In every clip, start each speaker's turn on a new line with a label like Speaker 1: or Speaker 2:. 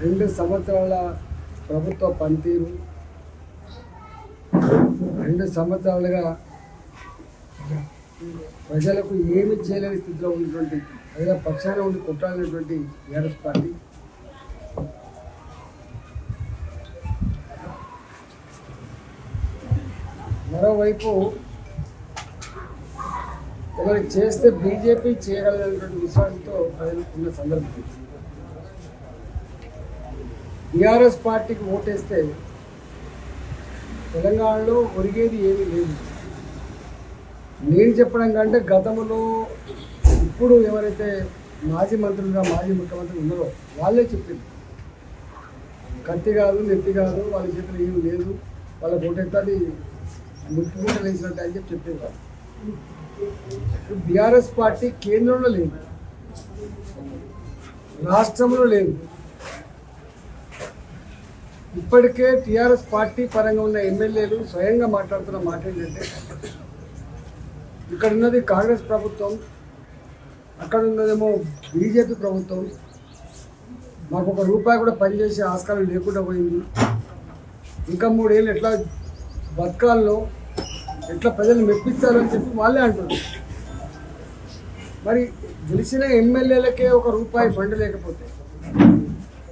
Speaker 1: 2 సంవత్సరాల ప్రభుత్వ పనితీరు, 2 సంవత్సరాలుగా ప్రజలకు ఏమి చేయలేని స్థితిలో ఉన్నటువంటి ప్రజల పక్షాన ఉండి కొట్టాలనేటువంటి టీఆర్ఎస్ పార్టీ మరోవైపు ఎవరు చేస్తే బీజేపీ చేయగలనటువంటి విశ్వాసంతో ప్రజలు ఉన్న సందర్భం. టీఆర్ఎస్ పార్టీకి ఓటేస్తే తెలంగాణలో ఒరిగేది ఏమీ లేదు. నేను చెప్పడం కంటే గతంలో ఇప్పుడు ఎవరైతే మాజీ మంత్రులుగా మాజీ ముఖ్యమంత్రులు ఉన్నారో వాళ్ళే చెప్పింది, కత్తి కాదు నెత్తి కాదు వాళ్ళ చేతులు ఏమి లేదు, వాళ్ళ ఓటేస్తే అది ముట్టుకుంటూ వేసినట్టు అని చెప్పేది కాదు. బీఆర్ఎస్ పార్టీ కేంద్రంలో లేదు, రాష్ట్రంలో లేదు. ఇప్పటికే టీఆర్ఎస్ పార్టీ పరంగా ఉన్న ఎమ్మెల్యేలు స్వయంగా మాట్లాడుతున్న మాట ఏంటంటే, ఇక్కడ ఉన్నది కాంగ్రెస్ ప్రభుత్వం, అక్కడ ఉన్నదేమో బీజేపీ ప్రభుత్వం, మాకు ₹1 కూడా పనిచేసే ఆస్కారం లేకుండా పోయింది, ఇంకా 3 ఏళ్ళు ఎట్లా బతకాల్లో ఎట్లా ప్రజలు మెప్పించాలని చెప్పి వాళ్ళే అంటున్నారు. మరి గెలిచిన ఎమ్మెల్యేలకే ₹1 ఫండ్ లేకపోతే,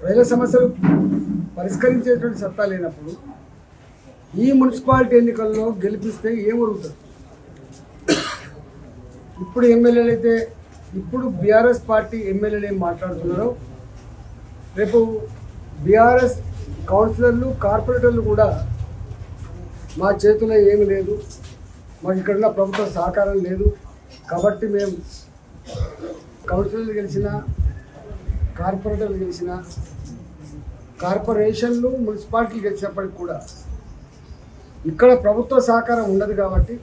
Speaker 1: ప్రజల సమస్యలు పరిష్కరించేటువంటి సత్తా లేనప్పుడు ఈ మున్సిపాలిటీ ఎన్నికల్లో గెలిపిస్తే ఏమరుగుతుంది? ఇప్పుడు ఎమ్మెల్యేలు అయితే, ఇప్పుడు బీఆర్ఎస్ పార్టీ ఎమ్మెల్యేలు ఏం మాట్లాడుతున్నారో రేపు బీఆర్ఎస్ కౌన్సిలర్లు కార్పొరేటర్లు కూడా మా చేతిలో ఏమి లేదు, మాకు ఇక్కడున్న ప్రభుత్వ సహకారం లేదు కాబట్టి మేము కౌన్సిలర్లు గెలిచిన కార్పొరేటర్లు గెలిచిన కార్పొరేషన్లు మున్సిపాలిటీలు గెలిచినప్పటికి కూడా ఇక్కడ ప్రభుత్వ సహకారం ఉండదు కాబట్టి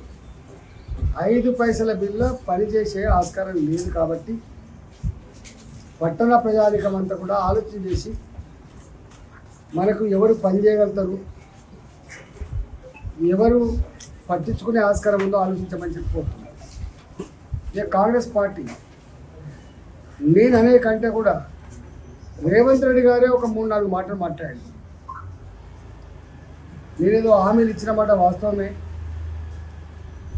Speaker 1: 5 పైసల బిల్ల పనిచేసే ఆస్కారం లేదు కాబట్టి పట్టణ ప్రజానికం అంతా కూడా ఆలోచన చేసి మనకు ఎవరు పనిచేయగలుగుతారు, ఎవరు పట్టించుకునే ఆస్కారం ఉందో ఆలోచించమని చెప్పుకుంటున్నారు. ఇక కాంగ్రెస్ పార్టీ నేను అనే కంటే కూడా రేవంత్ రెడ్డి గారే ఒక 3-4 మాటలు మాట్లాడాడు. నేనేదో హామీలు ఇచ్చిన మాట వాస్తవమే,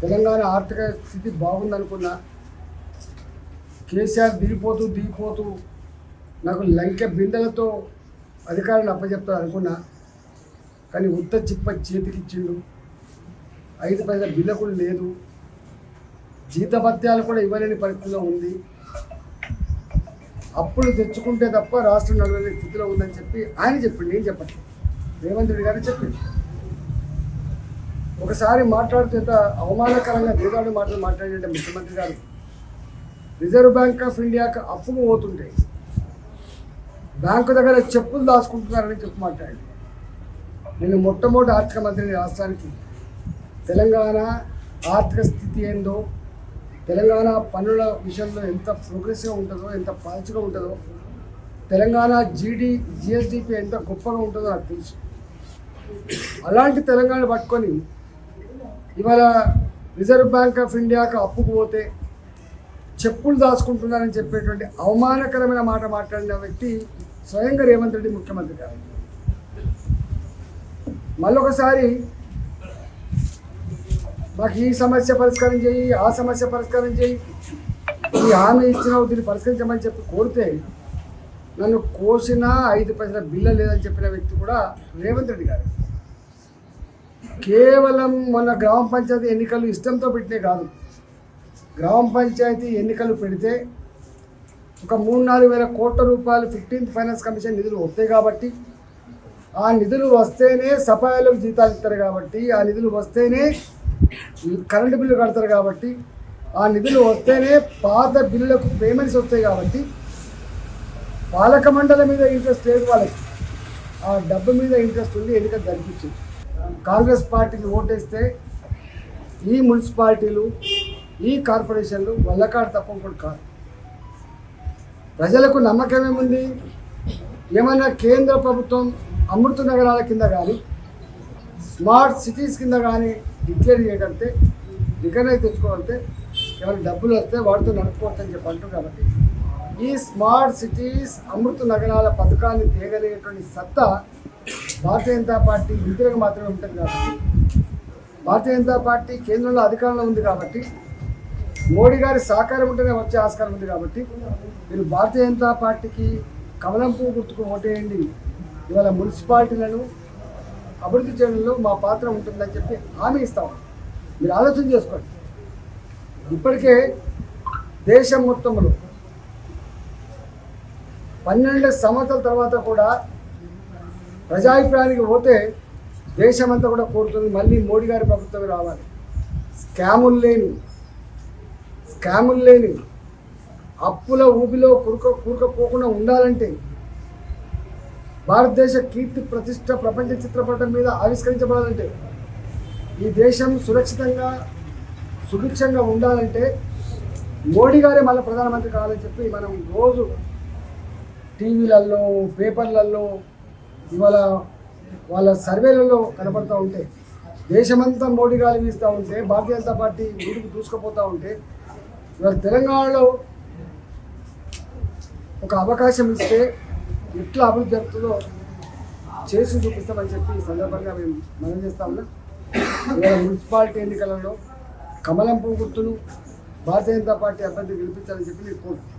Speaker 1: తెలంగాణ ఆర్థిక స్థితి బాగుందనుకున్నా, కేసీఆర్ దిగిపోతూ నాకు లంకె బిందెలతో అధికారాన్ని అప్పచెప్తారు అనుకున్నా, కానీ ఉత్త చిప్ప చేతికిచ్చిండు, 5 పైసల బిల్ల కూడా లేదు, జీతభత్యాలు కూడా ఇవ్వలేని పరిస్థితిలో ఉంది, అప్పులు తెచ్చుకుంటే తప్ప రాష్ట్రం నడవలేని స్థితిలో ఉందని చెప్పి ఆయన చెప్పిండు. నేను చెప్పండి, రేవంత్ రెడ్డి గారు చెప్పిండు. ఒకసారి మాట్లాడుతూ ఎంత అవమానకరంగా దిగాడు మాటలు మాట్లాడంటే ముఖ్యమంత్రి గారు రిజర్వ్ బ్యాంక్ ఆఫ్ ఇండియాకి అప్పుకు పోతుంటే బ్యాంకు దగ్గర చెప్పులు దాచుకుంటున్నారని చెప్పి మాట్లాడి, నేను మొట్టమొదటి ఆర్థిక మంత్రిని రాష్ట్రానికి తెలంగాణ ఆర్థిక స్థితి ఏందో, తెలంగాణ పన్నుల విషయంలో ఎంత ప్రోగ్రెసివ్గా ఉంటుందో, ఎంత పాజిటివ్గా ఉంటుందో, తెలంగాణ జిఎస్డిపి ఎంత గొప్పగా ఉంటుందో నాకు తెలుసు. అలాంటి తెలంగాణ పట్టుకొని ఇవాళ రిజర్వ్ బ్యాంక్ ఆఫ్ ఇండియాకు అప్పుకు పోతే చెప్పులు దాచుకుంటున్నారని చెప్పేటువంటి అవమానకరమైన మాట మాట్లాడిన వ్యక్తి స్వయంగా రేవంత్ రెడ్డి ముఖ్యమంత్రి గారు. మళ్ళొకసారి మాకు ఈ సమస్య పరిష్కారం చేయి, ఆ సమస్య పరిష్కారం చేయి, ఈ హామీ ఇచ్చినావు దీన్ని పరిష్కరించమని చెప్పి కోరితే నన్ను కోసిన 5 పైసల బిల్ల లేదని చెప్పిన వ్యక్తి కూడా రేవంత్ రెడ్డి గారు. కేవలం మొన్న గ్రామ పంచాయతీ ఎన్నికలు ఇష్టంతో పెట్టినే కాదు, గ్రామ పంచాయతీ ఎన్నికలు పెడితే ఒక 3-4 వేల కోట్ల రూపాయలు 15th ఫైనాన్స్ కమిషన్ నిధులు వస్తాయి కాబట్టి, ఆ నిధులు వస్తేనే సఫాయిలకు జీతాలు ఇస్తారు కాబట్టి, ఆ నిధులు వస్తేనే కరెంటు బిల్లు కడతారు కాబట్టి, ఆ నిధులు వస్తేనే పాత బిల్లులకు పేమెంట్స్ వస్తాయి కాబట్టి పాలక మండలి మీద ఇంట్రెస్ట్ లేదు వాళ్ళకి, ఆ డబ్బు మీద ఇంట్రెస్ట్ ఉంది, ఎన్నిక జరిపించింది. కాంగ్రెస్ పార్టీకి ఓటేస్తే ఈ మున్సిపాలిటీలు ఈ కార్పొరేషన్లు వల్లకాడు తప్ప ఇంకోటి కాదు. ప్రజలకు నమ్మకం ఏముంది? ఏమన్నా కేంద్ర ప్రభుత్వం అమృత నగరాల కింద కానీ స్మార్ట్ సిటీస్ కింద కానీ డిక్లేర్ చేయగలిగితే, రికగ్నైజ్ తెచ్చుకోగలిగితే, ఎవరికి డబ్బులు వస్తే వాటితో నడుపుకోవచ్చు అని చెప్పి అంటారు. కాబట్టి ఈ స్మార్ట్ సిటీస్ అమృత నగరాల పథకాన్ని తేగలిగేటువంటి సత్తా భారతీయ జనతా పార్టీ ఇంటికి మాత్రమే ఉంటుంది కాబట్టి, భారతీయ జనతా పార్టీ కేంద్రంలో అధికారంలో ఉంది కాబట్టి, మోడీ గారి సహకారం ఉంటేనే వచ్చే ఆస్కారం ఉంది కాబట్టి మీరు భారతీయ జనతా పార్టీకి కమలం పువ్వు గుర్తుకు ఓటేయండి. ఇవాళ మున్సిపాలిటీలను అభివృద్ధి చేయడంలో మా పాత్ర ఉంటుందని చెప్పి హామీ ఇస్తాం. మీరు ఆలోచన చేసుకోండి. ఇప్పటికే దేశం మొత్తంలో 12 సంవత్సరాల తర్వాత కూడా ప్రజాభిప్రాయానికి పోతే దేశమంతా కూడా కోరుతుంది మళ్ళీ మోడీ గారి ప్రభుత్వమే రావాలి. స్కాములు లేని అప్పుల ఊబిలో కూరుకపోకుండా ఉండాలంటే, భారతదేశ కీర్తి ప్రతిష్ట ప్రపంచ చిత్రపటం మీద ఆవిష్కరించబడాలంటే, ఈ దేశం సురక్షితంగా సుభిక్షంగా ఉండాలంటే మోడీ గారే మళ్ళీ ప్రధానమంత్రి కావాలని చెప్పి మనం రోజు టీవీలలో పేపర్లలో ఇవాళ వాళ్ళ సర్వేలలో కనపడుతూ ఉంటే, దేశమంతా మోడీ గాలి వీస్తూ ఉంటే, భారతీయ జనతా పార్టీ ముందుకు దూసుకుపోతూ ఉంటే, ఇవాళ తెలంగాణలో ఒక అవకాశం ఇస్తే ఎట్లా అభివృద్ధి జరుగుతుందో చేసి చూపిస్తామని చెప్పి ఈ సందర్భంగా మేము మనం చేస్తా ఉన్నాం. ఇవాళ మున్సిపాలిటీ ఎన్నికలలో కమలం పువ్వు గుర్తును భారతీయ జనతా పార్టీ అభ్యర్థి గెలిపించాలని చెప్పి నేను కోరుతున్నాను.